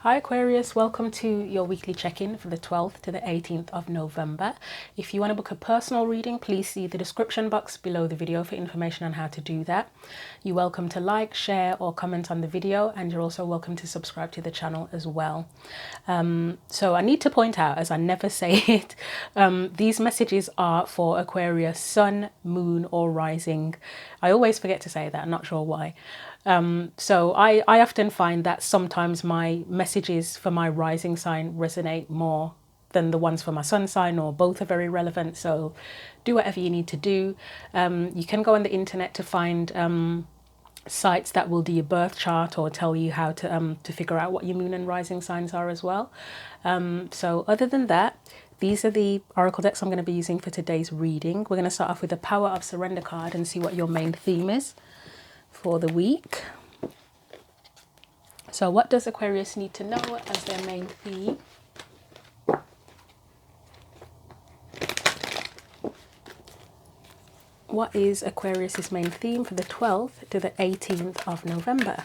Hi Aquarius, welcome to your weekly check-in for the 12th to the 18th of November. If you want to book a personal reading, please see the description box below the video for information on how to do that. You're welcome to like, share or comment on the video, and you're also welcome to subscribe to the channel as well. So I need to point out, as I never say it, these messages are for Aquarius sun, moon or rising. I always forget to say that, I'm not sure why. So I often find that sometimes my messages for my rising sign resonate more than the ones for my sun sign, or both are very relevant. So do whatever you need to do. You can go on the internet to find sites that will do your birth chart or tell you how to figure out what your moon and rising signs are as well. So other than that, these are the oracle decks I'm going to be using for today's reading. We're going to start off with the Power of Surrender card and see what your main theme is for the week. So what does Aquarius need to know as their main theme? What is Aquarius's main theme for the 12th to the 18th of November?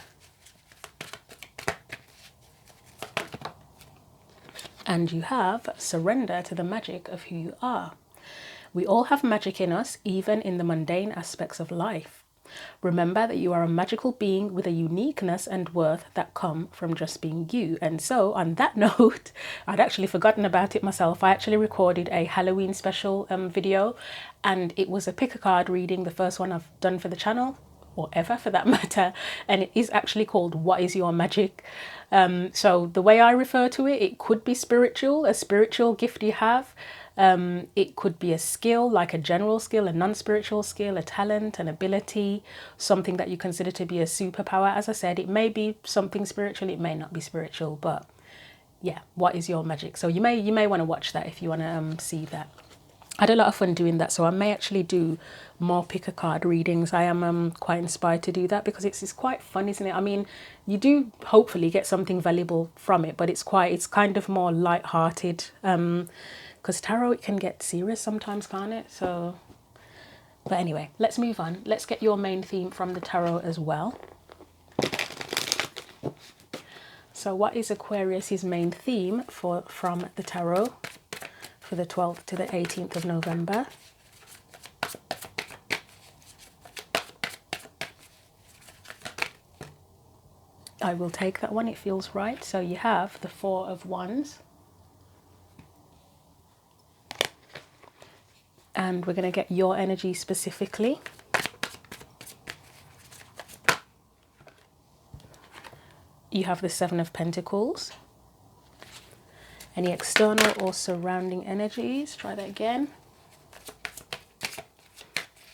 And you have surrender to the magic of who you are. We all have magic in us, even in the mundane aspects of life. Remember that you are a magical being with a uniqueness and worth that come from just being you. And so on that note, I'd actually forgotten about it myself. I actually recorded a Halloween special video, and it was a pick a card reading, the first one I've done for the channel, or ever for that matter, and it is actually called What is Your Magic? So the way I refer to it, it could be spiritual, a spiritual gift you have. It could be a skill, like a general skill, a non-spiritual skill, a talent, an ability, something that you consider to be a superpower. As I said, it may be something spiritual, it may not be spiritual, but yeah, what is your magic? So you may want to watch that if you want to see that. I had a lot of fun doing that, so I may actually do more pick a card readings. I am quite inspired to do that because it's quite fun, isn't it? I mean, you do hopefully get something valuable from it, but it's kind of more light-hearted. Because tarot, it can get serious sometimes, can't it? So, but anyway, let's move on. Let's get your main theme from the tarot as well. So what is Aquarius's main theme from the tarot for the 12th to the 18th of November? I will take that one, it feels right. So you have the Four of Wands. And we're going to get your energy specifically. You have the Seven of Pentacles. Any external or surrounding energies? Try that again.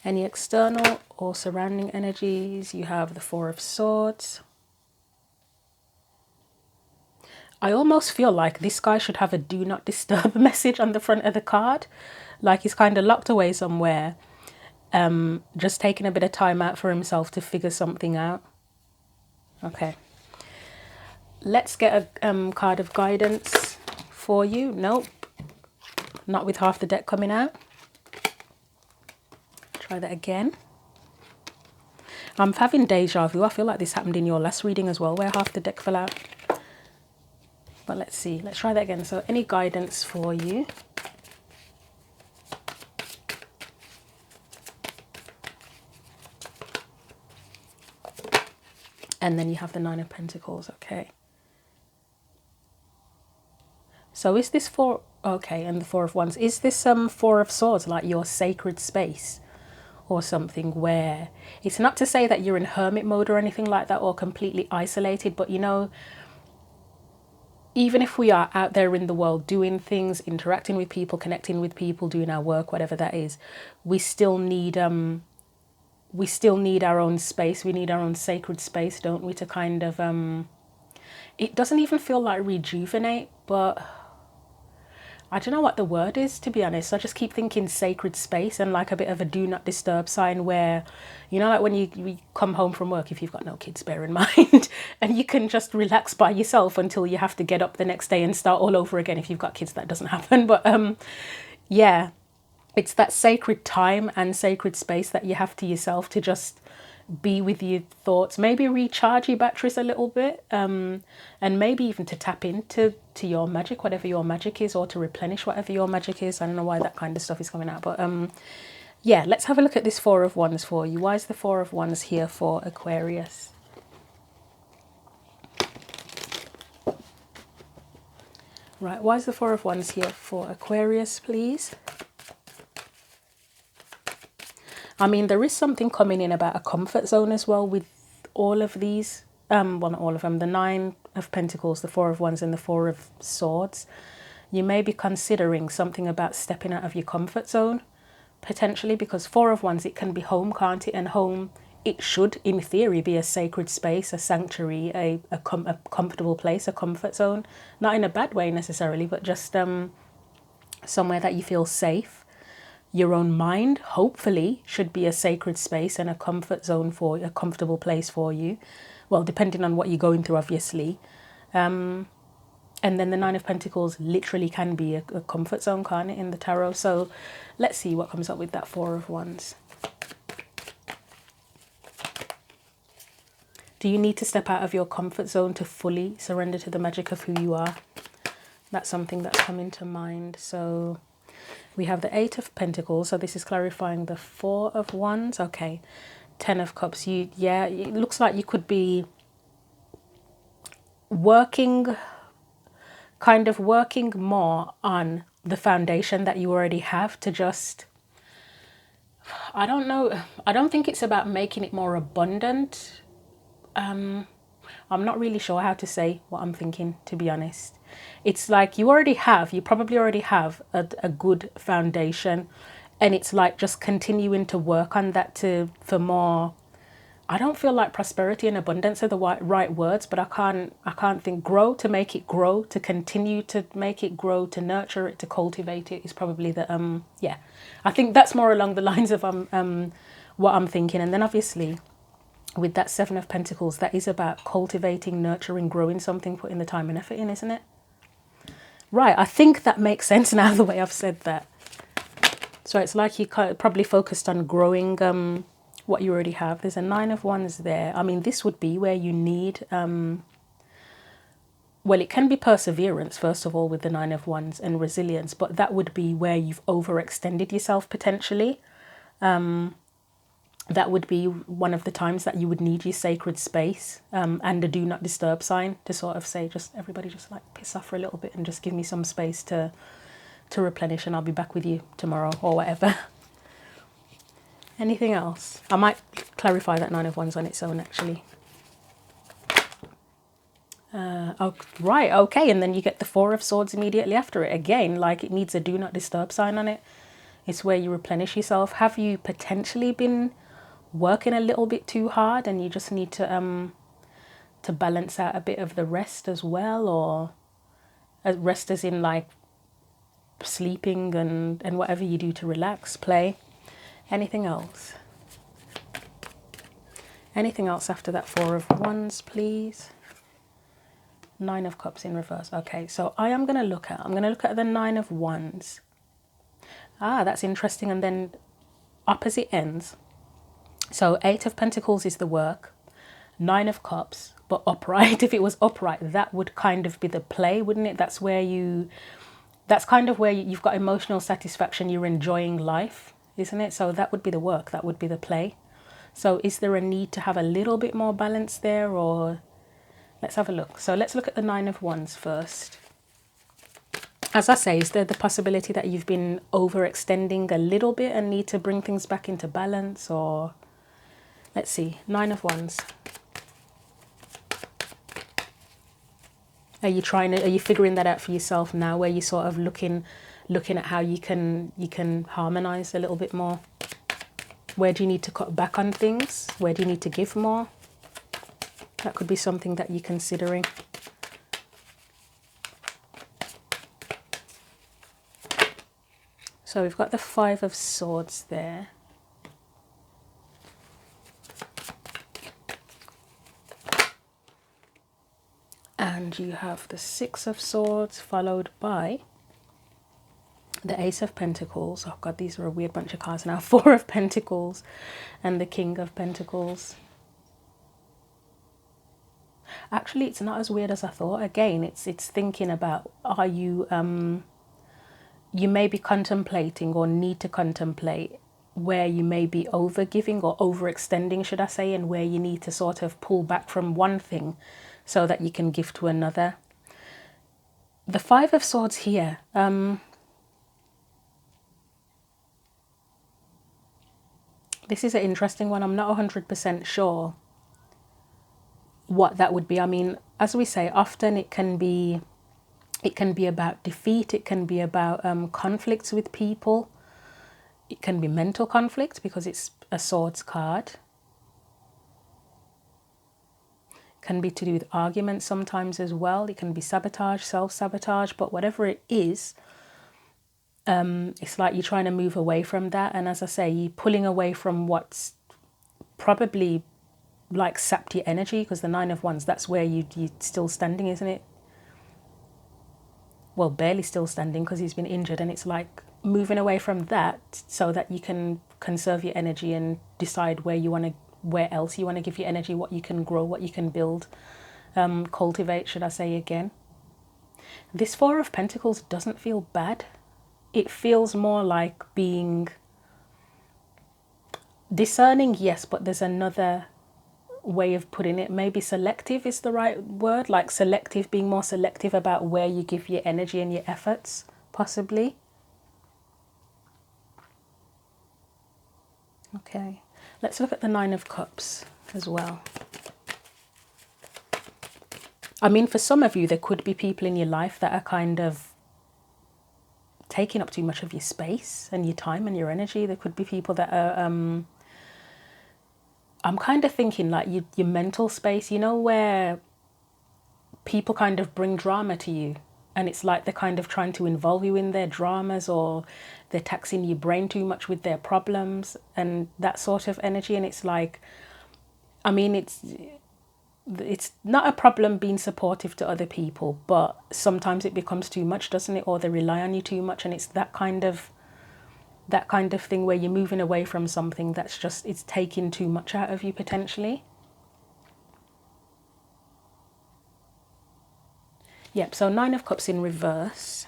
Any external or surrounding energies? You have the Four of Swords. I almost feel like this guy should have a do not disturb message on the front of the card. Like he's kind of locked away somewhere, just taking a bit of time out for himself to figure something out. Okay. Let's get a card of guidance for you. Nope. Not with half the deck coming out. Try that again. I'm having deja vu. I feel like this happened in your last reading as well, where half the deck fell out. But let's see. Let's try that again. So any guidance for you? And then you have the Nine of Pentacles. Okay. So is this four? Okay, and the Four of Wands. Is this Four of Swords like your sacred space or something, where it's not to say that you're in hermit mode or anything like that or completely isolated, but you know, even if we are out there in the world doing things, interacting with people, connecting with people, doing our work, whatever that is, we still need our own space. We need our own sacred space, don't we, to kind of it doesn't even feel like rejuvenate, but I don't know what the word is, to be honest. I just keep thinking sacred space and like a bit of a do not disturb sign where, you know, like when you come home from work, if you've got no kids, bear in mind, and you can just relax by yourself until you have to get up the next day and start all over again. If you've got kids, that doesn't happen. But yeah, it's that sacred time and sacred space that you have to yourself to just be with your thoughts, maybe recharge your batteries a little bit, and maybe even to tap into your magic, whatever your magic is, or to replenish whatever your magic is. I don't know why that kind of stuff is coming out, but yeah, let's have a look at this Four of Wands for you. Why is the Four of Wands here for Aquarius? Right, why is the Four of Wands here for Aquarius, please? I mean, there is something coming in about a comfort zone as well with all of these. Well, not all of them. The Nine of Pentacles, the Four of Wands, and the Four of Swords. You may be considering something about stepping out of your comfort zone, potentially, because Four of Wands, it can be home, can't it? And home, it should, in theory, be a sacred space, a sanctuary, a comfortable place, a comfort zone. Not in a bad way necessarily, but just somewhere that you feel safe. Your own mind, hopefully, should be a sacred space and a comfort zone for a comfortable place for you. Well, depending on what you're going through, obviously. And then the Nine of Pentacles literally can be a comfort zone, can't it, in the tarot? So let's see what comes up with that Four of Wands. Do you need to step out of your comfort zone to fully surrender to the magic of who you are? That's something that's coming to mind. So we have the Eight of Pentacles, so this is clarifying the Four of Wands. Okay, Ten of Cups. Yeah, it looks like you could be working more on the foundation that you already have to just, I don't know, I don't think it's about making it more abundant. I'm not really sure how to say what I'm thinking, to be honest. It's like you probably already have a good foundation, and it's like just continuing to work on that for more. I don't feel like prosperity and abundance are the right words, but I can't think grow, to make it grow, to continue to make it grow, to nurture it, to cultivate it is probably the yeah. I think that's more along the lines of what I'm thinking. And then obviously with that Seven of Pentacles, that is about cultivating, nurturing, growing something, putting the time and effort in, isn't it? Right, I think that makes sense now the way I've said that. So it's like you probably focused on growing what you already have. There's a Nine of Wands there. I mean, this would be where you need, well, it can be perseverance, first of all, with the Nine of Wands, and resilience, but that would be where you've overextended yourself potentially. That would be one of the times that you would need your sacred space and a do not disturb sign to sort of say, just everybody just like piss off for a little bit and just give me some space to replenish, and I'll be back with you tomorrow or whatever. Anything else? I might clarify that Nine of Wands on its own, actually. Oh, right, okay, and then you get the Four of Swords immediately after it. Again, like it needs a do not disturb sign on it. It's where you replenish yourself. Have you potentially been working a little bit too hard and you just need to balance out a bit of the rest as well, or rest as in like sleeping and whatever you do to relax, play? Anything else? Anything else after that Four of Wands, please? Nine of Cups in reverse. Okay, so I'm going to look at the Nine of Wands. Ah, that's interesting. And then opposite ends. So Eight of Pentacles is the work, Nine of Cups, but upright. If it was upright, that would kind of be the play, wouldn't it? That's kind of where you've got emotional satisfaction. You're enjoying life, isn't it? So that would be the work. That would be the play. So is there a need to have a little bit more balance there, or let's have a look. So let's look at the Nine of Wands first. As I say, is there the possibility that you've been overextending a little bit and need to bring things back into balance? Or let's see, Nine of Wands. Are you figuring that out for yourself now, where you're sort of looking at how you can harmonize a little bit more? Where do you need to cut back on things? Where do you need to give more? That could be something that you're considering. So we've got the Five of Swords there. And you have the Six of Swords, followed by the Ace of Pentacles. Oh God, these are a weird bunch of cards now. Four of Pentacles and the King of Pentacles. Actually, it's not as weird as I thought. Again, it's thinking about, are you you may be contemplating or need to contemplate where you may be over giving or overextending, should I say, and where you need to sort of pull back from one thing so that you can give to another. The Five of Swords here, this is an interesting one. I'm not 100% sure what that would be. I mean, as we say, often it can be about defeat. It can be about conflicts with people. It can be mental conflict because it's a swords card. It can be to do with arguments sometimes as well. It can be sabotage, self-sabotage, but whatever it is, it's like you're trying to move away from that. And as I say, you're pulling away from what's probably like sapped your energy, because the Nine of Wands, that's where you're still standing, isn't it? Well, barely still standing because he's been injured, and it's like moving away from that so that you can conserve your energy and decide where else you want to give your energy, what you can grow, what you can build, cultivate, should I say again. This Four of Pentacles doesn't feel bad. It feels more like being discerning, yes, but there's another way of putting it. Maybe selective is the right word, like selective, being more selective about where you give your energy and your efforts, possibly. Okay, let's look at the Nine of Cups as well. I mean, for some of you, there could be people in your life that are kind of taking up too much of your space and your time and your energy. There could be people that are I'm kind of thinking like your mental space, you know, where people kind of bring drama to you, and it's like they're kind of trying to involve you in their dramas, or they're taxing your brain too much with their problems and that sort of energy. And it's like, I mean, it's not a problem being supportive to other people, but sometimes it becomes too much, doesn't it? Or they rely on you too much, and it's that kind of thing where you're moving away from something that's just, it's taking too much out of you potentially. Yep, so Nine of Cups in reverse.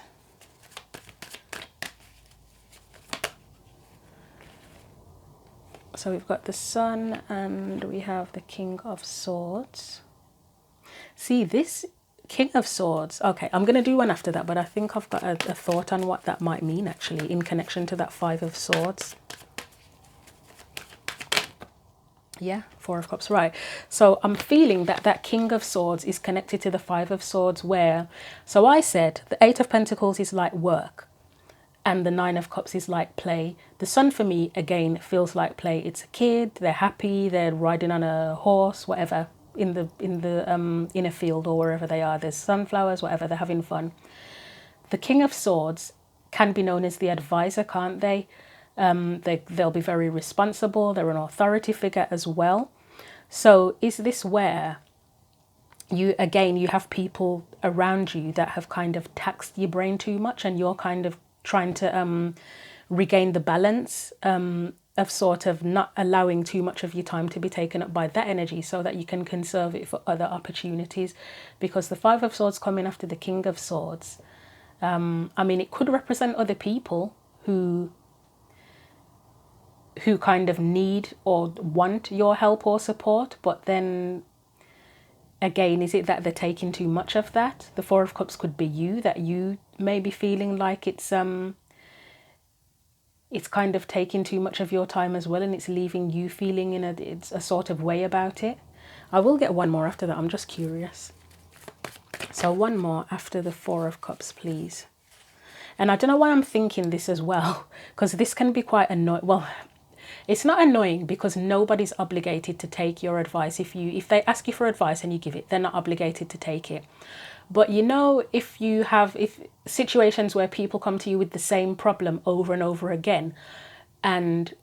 So we've got the Sun and we have the King of Swords. See, this King of Swords, okay, I'm going to do one after that, but I think I've got a thought on what that might mean actually in connection to that Five of Swords. Yeah, Four of Cups, right. So I'm feeling that that King of Swords is connected to the Five of Swords, where, so I said the Eight of Pentacles is like work and the Nine of Cups is like play. The Sun for me, again, feels like play. It's a kid, they're happy, they're riding on a horse, whatever, in a field or wherever they are. There's sunflowers, whatever, they're having fun. The King of Swords can be known as the advisor, can't they? They'll be very responsible. They're an authority figure as well. So is this where you have people around you that have kind of taxed your brain too much, and you're kind of trying to regain the balance of sort of not allowing too much of your time to be taken up by that energy so that you can conserve it for other opportunities? Because the Five of Swords coming after the King of Swords, I mean, it could represent other people who kind of need or want your help or support, but then again, is it that they're taking too much of that? The Four of Cups could be you, that you may be feeling like it's kind of taking too much of your time as well, and it's leaving you feeling in a sort of way about it. I will get one more after that, I'm just curious. So one more after the Four of Cups, please. And I don't know why I'm thinking this as well, because this can be quite annoying. Well, it's not annoying because nobody's obligated to take your advice. If they ask you for advice and you give it, they're not obligated to take it. But you know, if situations where people come to you with the same problem over and over again, and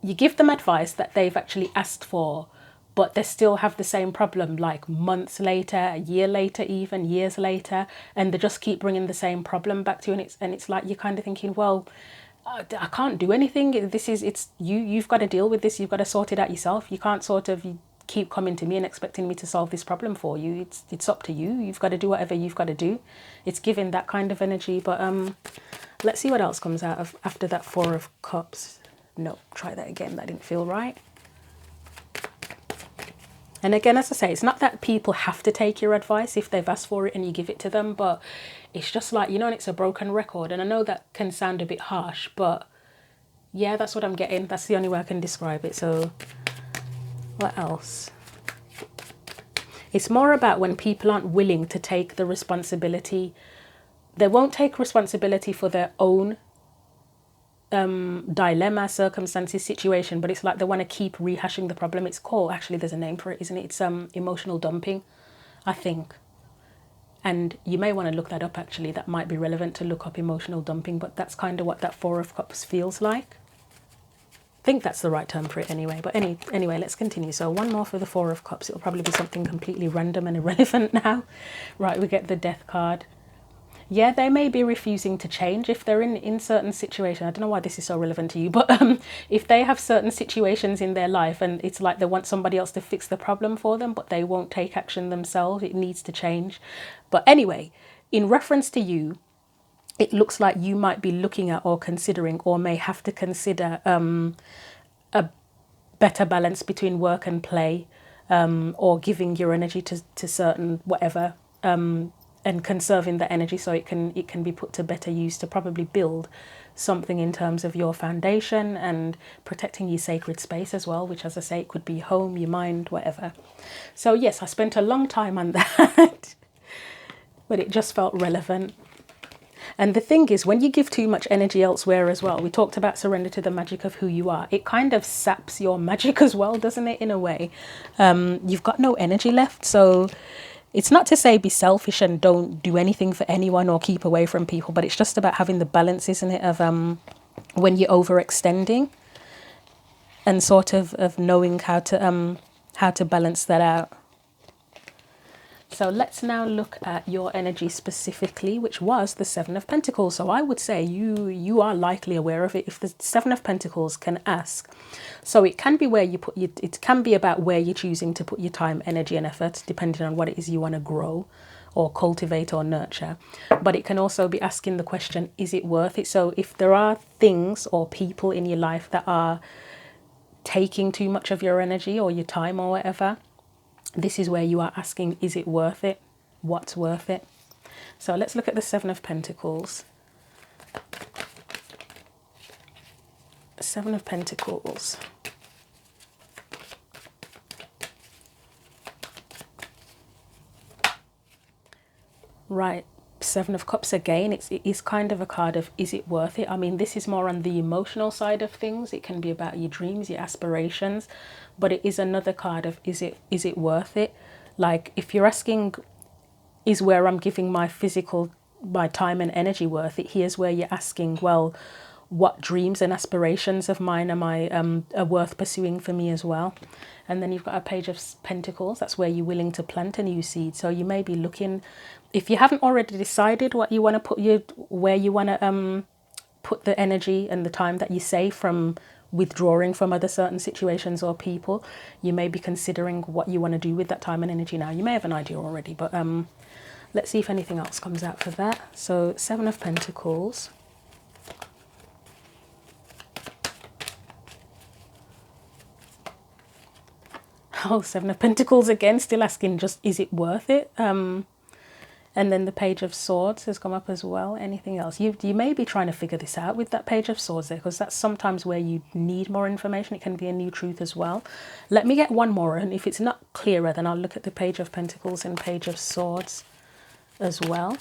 you give them advice that they've actually asked for, but they still have the same problem like months later, a year later, even years later, and they just keep bringing the same problem back to you. And it's like you're kind of thinking, well, I can't do anything. It's you've got to deal with this. You've got to sort it out yourself. You can't sort of keep coming to me and expecting me to solve this problem for you. It's up to you. You've got to do whatever you've got to do. It's giving that kind of energy. But let's see what else comes out of after that Four of Cups. No, try that again. That didn't feel right. And again, as I say, it's not that people have to take your advice if they've asked for it and you give it to them, but it's just like, you know, and it's a broken record. And I know that can sound a bit harsh, but yeah, that's what I'm getting. That's the only way I can describe it. So what else? It's more about when people aren't willing to take the responsibility. They won't take responsibility for their own dilemma, circumstances, situation, but it's like they want to keep rehashing the problem. It's called, actually there's a name for it, isn't it? It's emotional dumping, I think. And you may want to look that up, actually. That might be relevant to look up emotional dumping, but that's kind of what that Four of Cups feels like. I think that's the right term for it anyway. But anyway, let's continue. So one more for the Four of Cups. It'll probably be something completely random and irrelevant now. Right, we get the Death card. Yeah, they may be refusing to change if they're in certain situations. I don't know why this is so relevant to you, but if they have certain situations in their life and it's like they want somebody else to fix the problem for them, but they won't take action themselves, it needs to change. But anyway, in reference to you, it looks like you might be looking at or considering or may have to consider a better balance between work and play, or giving your energy to certain whatever, and conserving the energy so it can be put to better use to probably build something in terms of your foundation and protecting your sacred space as well, which, as I say, it could be home, your mind, whatever. So yes, I spent a long time on that, but it just felt relevant. And the thing is, when you give too much energy elsewhere as well, we talked about surrender to the magic of who you are. It kind of saps your magic as well, doesn't it, in a way? You've got no energy left, so it's not to say be selfish and don't do anything for anyone or keep away from people, but it's just about having the balance, isn't it, of when you're overextending and sort of knowing how to balance that out. So let's now look at your energy specifically, which was the Seven of Pentacles. So I would say you are likely aware of it. If the Seven of Pentacles can ask, so it can be where you put your, it can be about where you're choosing to put your time, energy and effort, depending on what it is you want to grow or cultivate or nurture. But it can also be asking the question, is it worth it? So if there are things or people in your life that are taking too much of your energy or your time or whatever, this is where you are asking, is it worth it? What's worth it? So let's look at the Seven of Pentacles. Seven of Pentacles. Right. Seven of Cups again. It is kind of a card of, is it worth it? I mean, this is more on the emotional side of things. It can be about your dreams, your aspirations, but it is another card of, is it worth it? Like, if you're asking, is where I'm giving my time and energy worth it? Here's where you're asking, well, what dreams and aspirations of mine am I are worth pursuing for me as well? And then you've got a Page of Pentacles. That's where you're willing to plant a new seed. So you may be looking, if you haven't already decided what you want to put where you want to put the energy and the time that you save from withdrawing from other certain situations or people, you may be considering what you want to do with that time and energy now. You may have an idea already, but let's see if anything else comes out for that. So Seven of Pentacles. Oh, Seven of Pentacles again, still asking just, is it worth it? And then the Page of Swords has come up as well. Anything else? You may be trying to figure this out with that Page of Swords there, because that's sometimes where you need more information. It can be a new truth as well. Let me get one more, and if it's not clearer, then I'll look at the Page of Pentacles and Page of Swords as well.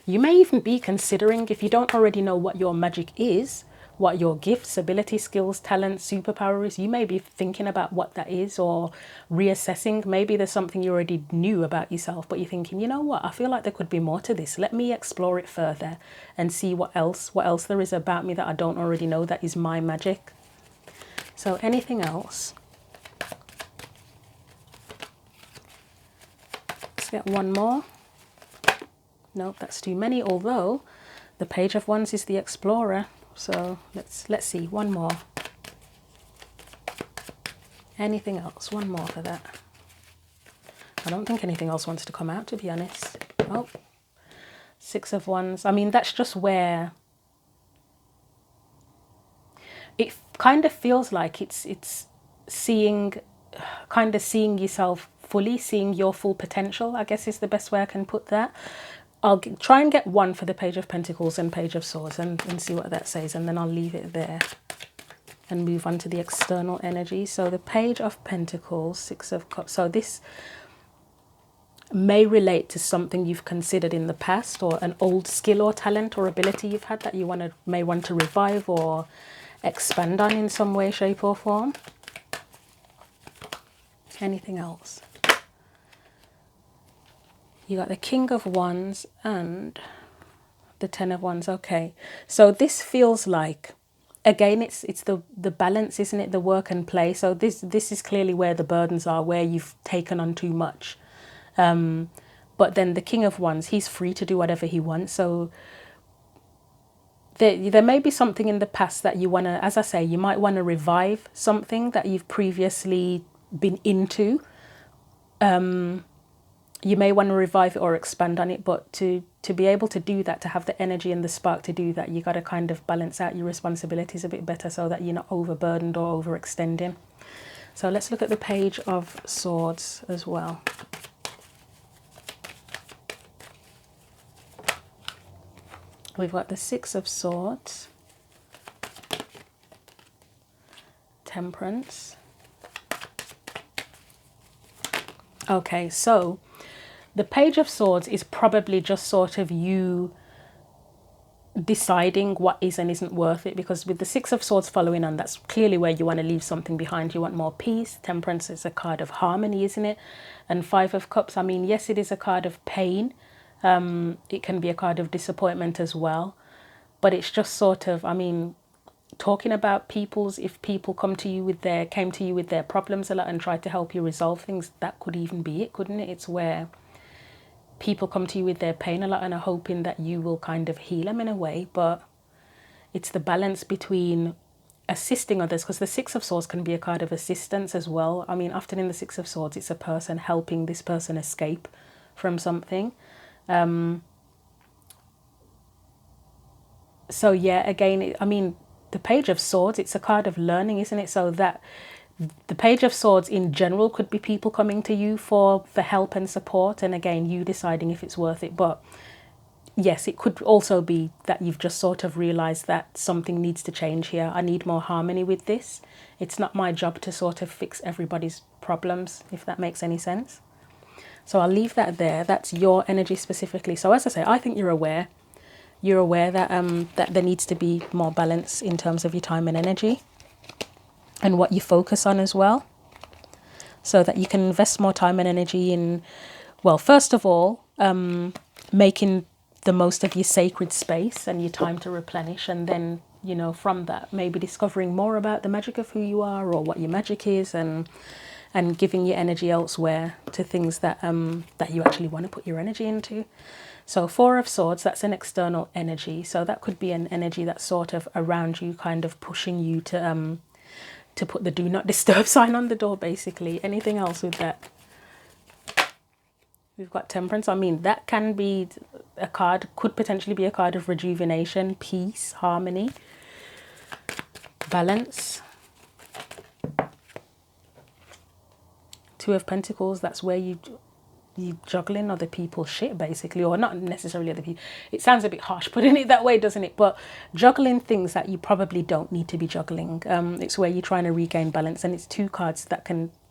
You may even be considering, if you don't already know what your magic is, what your gifts, ability, skills, talents, superpower is, you may be thinking about what that is or reassessing. Maybe there's something you already knew about yourself, but you're thinking, you know what, I feel like there could be more to this. Let me explore it further and see what else there is about me that I don't already know that is my magic. So anything else? Let's get one more. Nope, that's too many, although the Page of Wands is the Explorer. So let's see, one more. Anything else? One more for that. I don't think anything else wants to come out, to be honest. Oh, Six of Wands. I mean, that's just where it kind of feels like it's seeing yourself fully, seeing your full potential, I guess is the best way I can put that. I'll try and get one for the Page of Pentacles and Page of Swords and see what that says, and then I'll leave it there and move on to the external energy. So the Page of Pentacles, Six of Cups. So this may relate to something you've considered in the past, or an old skill or talent or ability you've had that you may want to revive or expand on in some way, shape or form. Anything else? You got the King of Wands and the Ten of Wands. Okay, so this feels like, again, it's the balance, isn't it? The work and play. So this is clearly where the burdens are, where you've taken on too much. But then the King of Wands, he's free to do whatever he wants. So there may be something in the past that you want to, as I say, you might want to revive something that you've previously been into. You may want to revive it or expand on it, but to be able to do that, to have the energy and the spark to do that, you got to kind of balance out your responsibilities a bit better so that you're not overburdened or overextending. So let's look at the Page of Swords as well. We've got the Six of Swords, Temperance. Okay, so the Page of Swords is probably just sort of you deciding what is and isn't worth it, because with the Six of Swords following on, that's clearly where you want to leave something behind. You want more peace. Temperance is a card of harmony, isn't it? And Five of Cups, I mean, yes, it is a card of pain. It can be a card of disappointment as well. But it's just sort of, I mean, talking about if people came to you with their problems a lot and tried to help you resolve things, that could even be it, couldn't it? It's where people come to you with their pain a lot and are hoping that you will kind of heal them in a way. But it's the balance between assisting others, because the Six of Swords can be a card of assistance as well. I mean, often in the Six of Swords, it's a person helping this person escape from something. So yeah, again, I mean, the Page of Swords, it's a card of learning, isn't it? So that the Page of Swords in general could be people coming to you for help and support, and again, you deciding if it's worth it. But yes, it could also be that you've just sort of realized that something needs to change here. I need more harmony with this. It's not my job to sort of fix everybody's problems, if that makes any sense. So I'll leave that there. That's your energy specifically. So as I say, I think you're aware that that there needs to be more balance in terms of your time and energy and what you focus on as well, so that you can invest more time and energy in, well, first of all, making the most of your sacred space and your time to replenish, and then, you know, from that, maybe discovering more about the magic of who you are or what your magic is, and giving your energy elsewhere to things that that you actually want to put your energy into. So Four of Swords, that's an external energy. So that could be an energy that's sort of around you, kind of pushing you to put the do not disturb sign on the door, basically. Anything else with that? We've got Temperance. I mean, that can be a card, could potentially be a card of rejuvenation, peace, harmony, balance. Two of Pentacles, that's where you juggling other people's shit, basically, or not necessarily other people. It sounds a bit harsh putting it that way, doesn't it? But juggling things that you probably don't need to be juggling. It's where you're trying to regain balance, and it's two cards that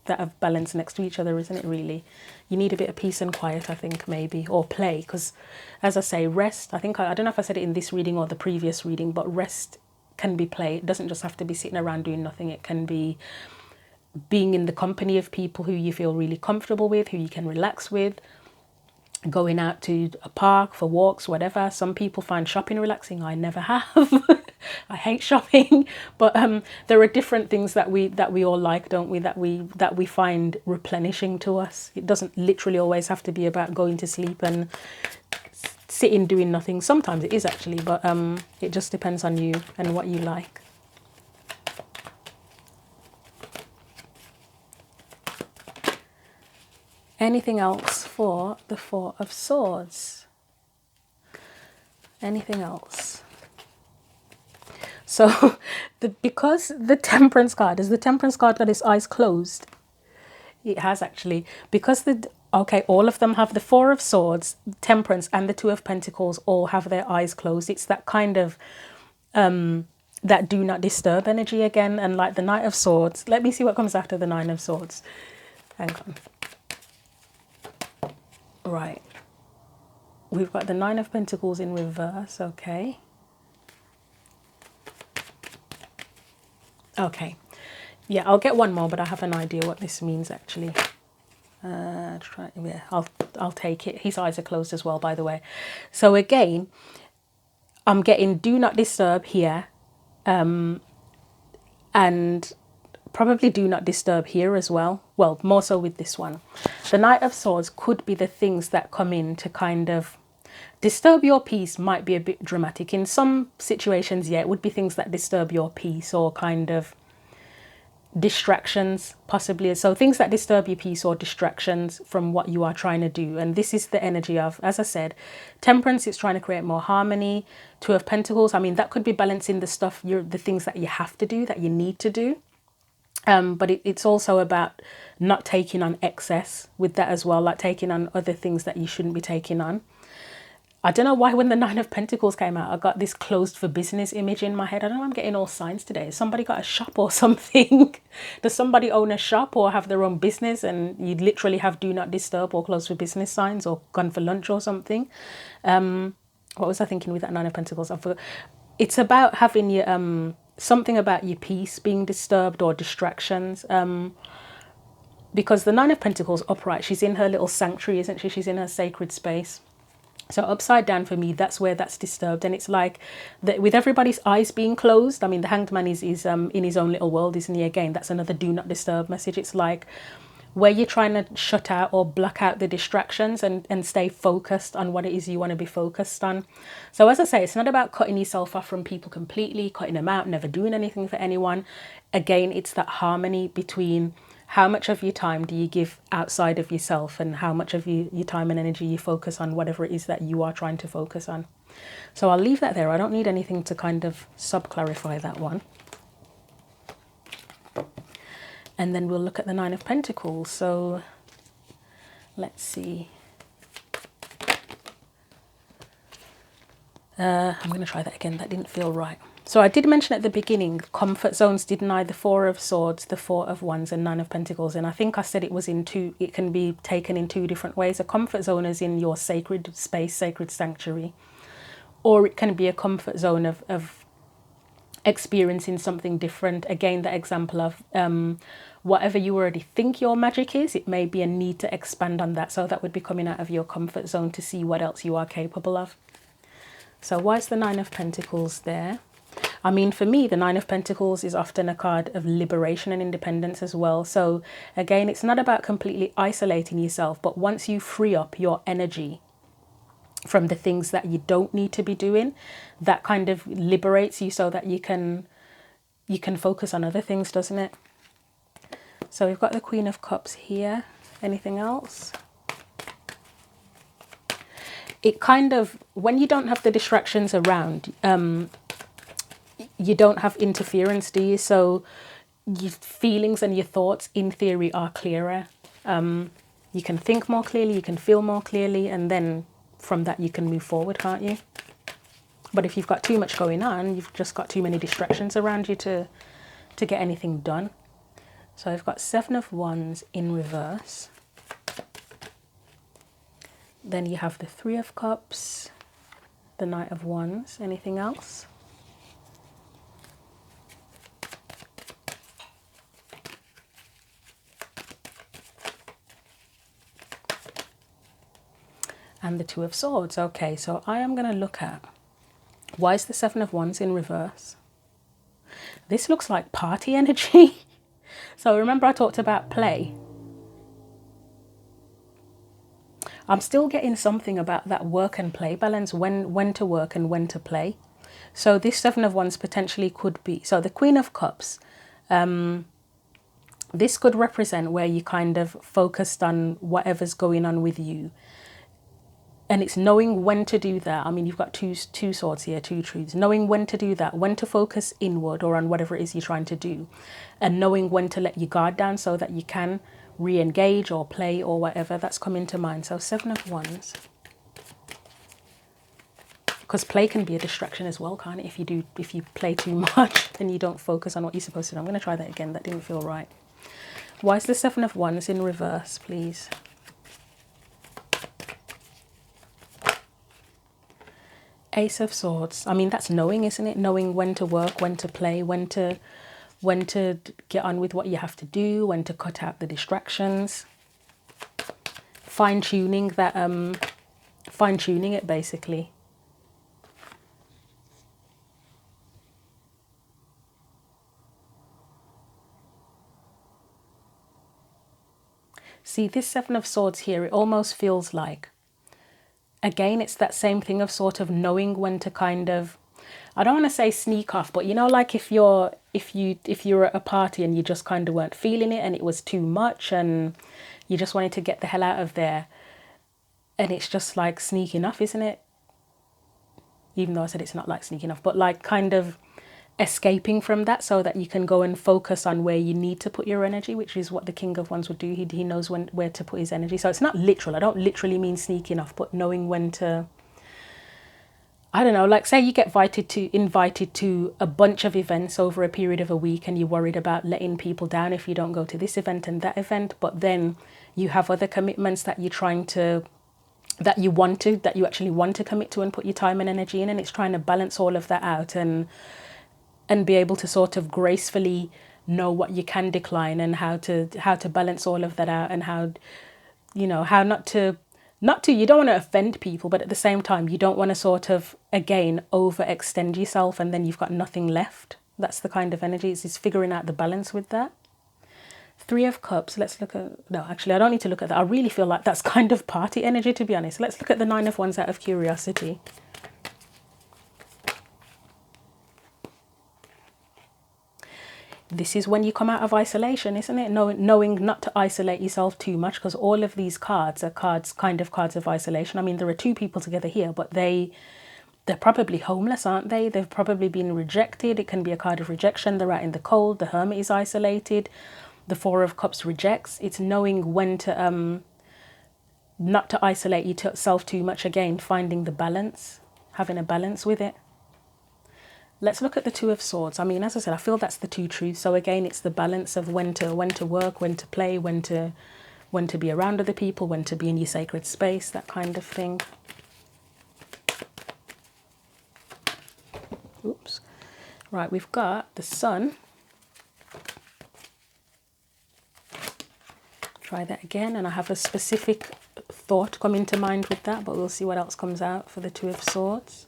have balance next to each other, isn't it? Really, you need a bit of peace and quiet, I think, maybe, or play, because as I say, rest, I think I don't know if I said it in this reading or the previous reading, but rest can be play. It doesn't just have to be sitting around doing nothing. It can be being in the company of people who you feel really comfortable with, who you can relax with, going out to a park for walks, whatever. Some people find shopping relaxing. I never have. I hate shopping, but there are different things that we all like, don't we? That we find replenishing to us. It doesn't literally always have to be about going to sleep and sitting doing nothing. Sometimes it is actually, but it just depends on you and what you like. Anything else for the Four of Swords? Anything else? So because the Temperance card, has the Temperance card got its eyes closed? It has actually. Because okay, all of them have the Four of Swords, Temperance and the Two of Pentacles all have their eyes closed. It's that kind of that do not disturb energy again. And like the Knight of Swords, let me see what comes after the Nine of Swords. Hang on. Right, we've got the Nine of Pentacles in reverse. Okay, yeah, I'll get one more, but I have an idea what this means actually. Yeah, I'll take it. His eyes are closed as well, by the way. So again, I'm getting do not disturb here, and probably do not disturb here as well. Well, more so with this one. The Knight of Swords could be the things that come in to kind of disturb your peace. Might be a bit dramatic. In some situations, yeah, it would be things that disturb your peace or kind of distractions, possibly. So things that disturb your peace or distractions from what you are trying to do. And this is the energy of, as I said, Temperance is trying to create more harmony. Two of Pentacles, I mean, that could be balancing the stuff, the things that you have to do, that you need to do. But it's also about not taking on excess with that as well, like taking on other things that you shouldn't be taking on. I don't know why when the Nine of Pentacles came out, I got this closed for business image in my head. I don't know, I'm getting all signs today. Somebody got a shop or something? Does somebody own a shop or have their own business and you literally have do not disturb or closed for business signs or gone for lunch or something? What was I thinking with that Nine of Pentacles? I forgot. It's about having your something about your peace being disturbed or distractions. Because the Nine of Pentacles upright, she's in her little sanctuary, isn't she? She's in her sacred space. So upside down for me, that's where that's disturbed. And it's like that with everybody's eyes being closed. I mean, the Hanged Man is in his own little world, isn't he? Again, that's another do not disturb message. It's like where you're trying to shut out or block out the distractions and stay focused on what it is you want to be focused on. So as I say, it's not about cutting yourself off from people completely, cutting them out, never doing anything for anyone. Again, it's that harmony between how much of your time do you give outside of yourself and how much of your time and energy you focus on whatever it is that you are trying to focus on. So I'll leave that there. I don't need anything to kind of sub-clarify that one. And then we'll look at the Nine of Pentacles. So let's see. I'm going to try that again. That didn't feel right. So I did mention at the beginning, comfort zones deny the Four of Swords, the Four of Wands and Nine of Pentacles. And I think I said it was in two, it can be taken in two different ways. A comfort zone is in your sacred space, sacred sanctuary. Or it can be a comfort zone of experiencing something different. Again, the example of whatever you already think your magic is, it may be a need to expand on that. So that would be coming out of your comfort zone to see what else you are capable of. So why is the Nine of Pentacles there? I mean, for me, the Nine of Pentacles is often a card of liberation and independence as well. So again, it's not about completely isolating yourself, but once you free up your energy from the things that you don't need to be doing, that kind of liberates you so that you can focus on other things, doesn't it? So we've got the Queen of Cups here. Anything else? It kind of, when you don't have the distractions around, you don't have interference, do you? So your feelings and your thoughts, in theory, are clearer. You can think more clearly, you can feel more clearly, and then from that you can move forward, can't you? But if you've got too much going on, you've just got too many distractions around you to get anything done. So I've got Seven of Wands in reverse. Then you have the Three of Cups, the Knight of Wands. Anything else? And the Two of Swords. Okay, so I am going to look at Why is the Seven of Wands in reverse? This looks like party energy. So remember I talked about play? I'm still getting something about that work and play balance, when to work and when to play. So this Seven of Wands potentially could be, so the Queen of Cups, this could represent where you kind of focused on whatever's going on with you. And it's knowing when to do that. I mean, you've got two swords here, two truths. Knowing when to do that, when to focus inward or on whatever it is you're trying to do. And knowing when to let your guard down so that you can re-engage or play or whatever. That's coming to mind. So Seven of Wands. Because play can be a distraction as well, can't it? If you play too much, then you don't focus on what you're supposed to do. I'm going to try that again. That didn't feel right. Why is the Seven of Wands in reverse, please? Ace of Swords. I mean, that's knowing, isn't it? Knowing when to work, when to play, when to get on with what you have to do, when to cut out the distractions. Fine-tuning that, fine-tuning it basically. See, this Seven of Swords here, it almost feels like, again, it's that same thing of sort of knowing when to kind of, I don't want to say sneak off, but you know, like if you're at a party and you just kind of weren't feeling it and it was too much and you just wanted to get the hell out of there, and it's just like sneaking off, isn't it? Even though I said it's not like sneaking off, but like kind of escaping from that so that you can go and focus on where you need to put your energy, which is what the King of Wands would do. He knows where to put his energy. So it's not literal. I don't literally mean sneaking off, but knowing when to, I don't know, like say you get invited to a bunch of events over a period of a week and you're worried about letting people down if you don't go to this event and that event, but then you have other commitments that you're trying to, that you actually want to commit to and put your time and energy in, and it's trying to balance all of that out and be able to sort of gracefully know what you can decline and how to balance all of that out, and how, you know, how not to, you don't want to offend people, but at the same time, you don't want to sort of, again, overextend yourself and then you've got nothing left. That's the kind of energy. It's figuring out the balance with that. Three of Cups. Let's look at, no, actually, I don't need to look at that. I really feel like that's kind of party energy, to be honest. Let's look at the Nine of Wands out of curiosity. This is when you come out of isolation, isn't it? Knowing not to isolate yourself too much, because all of these cards are cards of isolation. I mean, there are two people together here, but they're probably homeless, aren't they? They've probably been rejected. It can be a card of rejection. They're out in the cold. The Hermit is isolated. The Four of Cups rejects. It's knowing when to not to isolate yourself too much. Again, finding the balance, having a balance with it. Let's look at the Two of Swords. I mean, as I said, I feel that's the two truths. So again, it's the balance of when to work, when to play, when to be around other people, when to be in your sacred space, that kind of thing. Oops. Right, we've got the Sun. Try that again, and I have a specific thought come into mind with that, but we'll see what else comes out for the Two of Swords.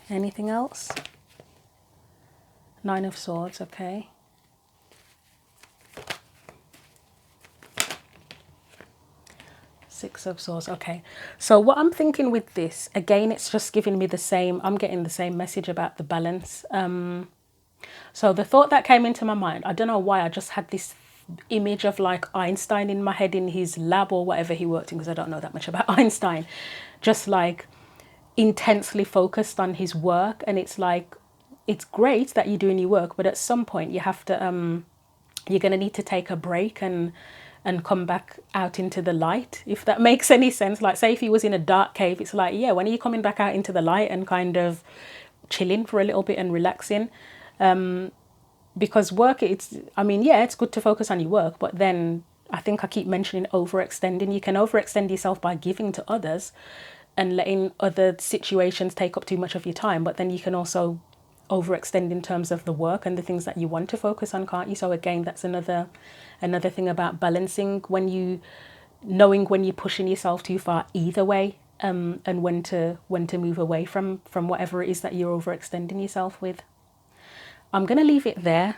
Anything else? Nine of Swords, okay. Six of Swords, okay. So what I'm thinking with this, again, it's just giving me the same, I'm getting the same message about the balance. So the thought that came into my mind, I don't know why, I just had this image of like Einstein in my head in his lab or whatever he worked in, because I don't know that much about Einstein. Just like intensely focused on his work, and it's like, it's great that you're doing your work, but at some point you have to you're going to need to take a break and come back out into the light, if that makes any sense. Like say if he was in a dark cave, it's like, yeah, when are you coming back out into the light and kind of chilling for a little bit and relaxing? Because work, I mean, yeah, it's good to focus on your work, but then I think I keep mentioning overextending. You can overextend yourself by giving to others and letting other situations take up too much of your time, but then you can also overextend in terms of the work and the things that you want to focus on, can't you? So again, that's another thing about balancing, knowing when you're pushing yourself too far either way, and when to move away from whatever it is that you're overextending yourself with. I'm going to leave it there.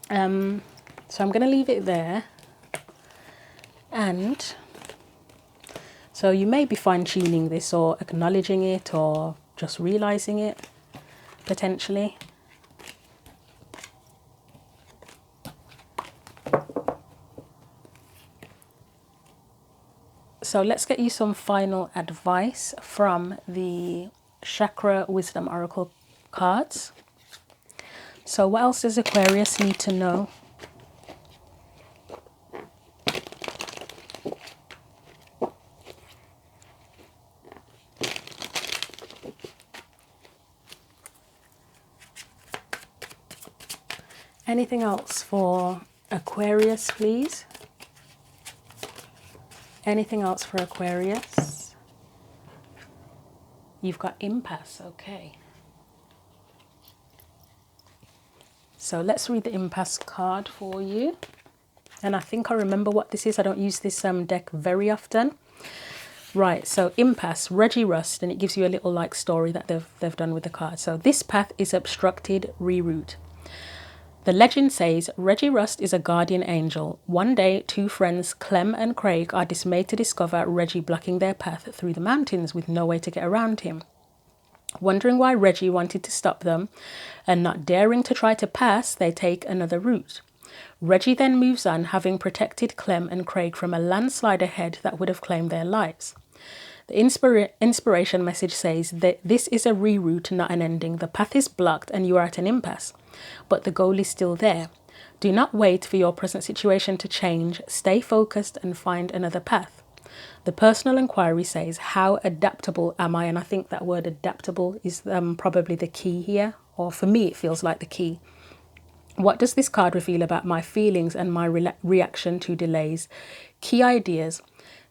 So I'm going to leave it there. And so you may be fine-tuning this or acknowledging it or just realizing it potentially. So let's get you some final advice from the Chakra Wisdom Oracle cards. So what else does Aquarius need to know? Anything else for Aquarius, please? Anything else for Aquarius? You've got impasse, okay. So let's read the impasse card for you. And I think I remember what this is. I don't use this deck very often. Right, so impasse, Reggie Rust, and it gives you a little like story that they've done with the card. So this path is obstructed, reroute. The legend says Reggie Rust is a guardian angel. One day, two friends, Clem and Craig, are dismayed to discover Reggie blocking their path through the mountains with no way to get around him. Wondering why Reggie wanted to stop them and not daring to try to pass, they take another route. Reggie then moves on, having protected Clem and Craig from a landslide ahead that would have claimed their lives. The inspiration message says that this is a reroute, not an ending. The path is blocked and you are at an impasse, but the goal is still there. Do not wait for your present situation to change. Stay focused and find another path. The personal inquiry says, how adaptable am I? And I think that word adaptable is probably the key here, or for me it feels like the key. What does this card reveal about my feelings and my reaction to delays? Key ideas: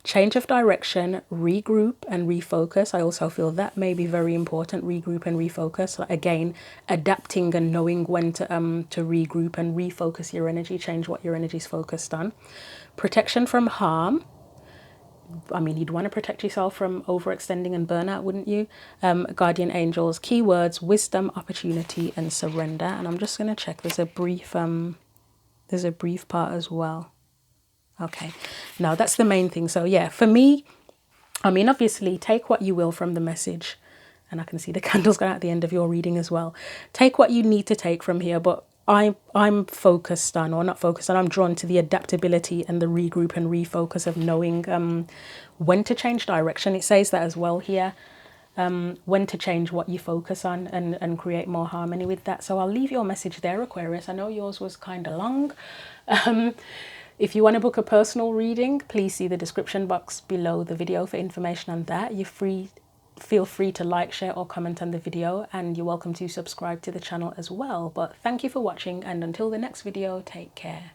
change of direction, regroup and refocus. I also feel that may be very important, regroup and refocus. Like, again, adapting and knowing when to regroup and refocus your energy, change what your energy is focused on. Protection from harm. I mean, you'd want to protect yourself from overextending and burnout, wouldn't you? Guardian angels, keywords, wisdom, opportunity, and surrender. And I'm just going to check. There's a brief part as well. Okay, now that's the main thing. So yeah, for me, I mean, obviously take what you will from the message, and I can see the candles going out at the end of your reading as well. Take what you need to take from here, but I'm focused on, or not focused on, I'm drawn to the adaptability and the regroup and refocus of knowing when to change direction. It says that as well here, when to change what you focus on and create more harmony with that. So I'll leave your message there, Aquarius. I know yours was kind of long. If you want to book a personal reading, please see the description box below the video for information on that. Feel free to like, share or comment on the video, and you're welcome to subscribe to the channel as well. But thank you for watching, and until the next video, take care.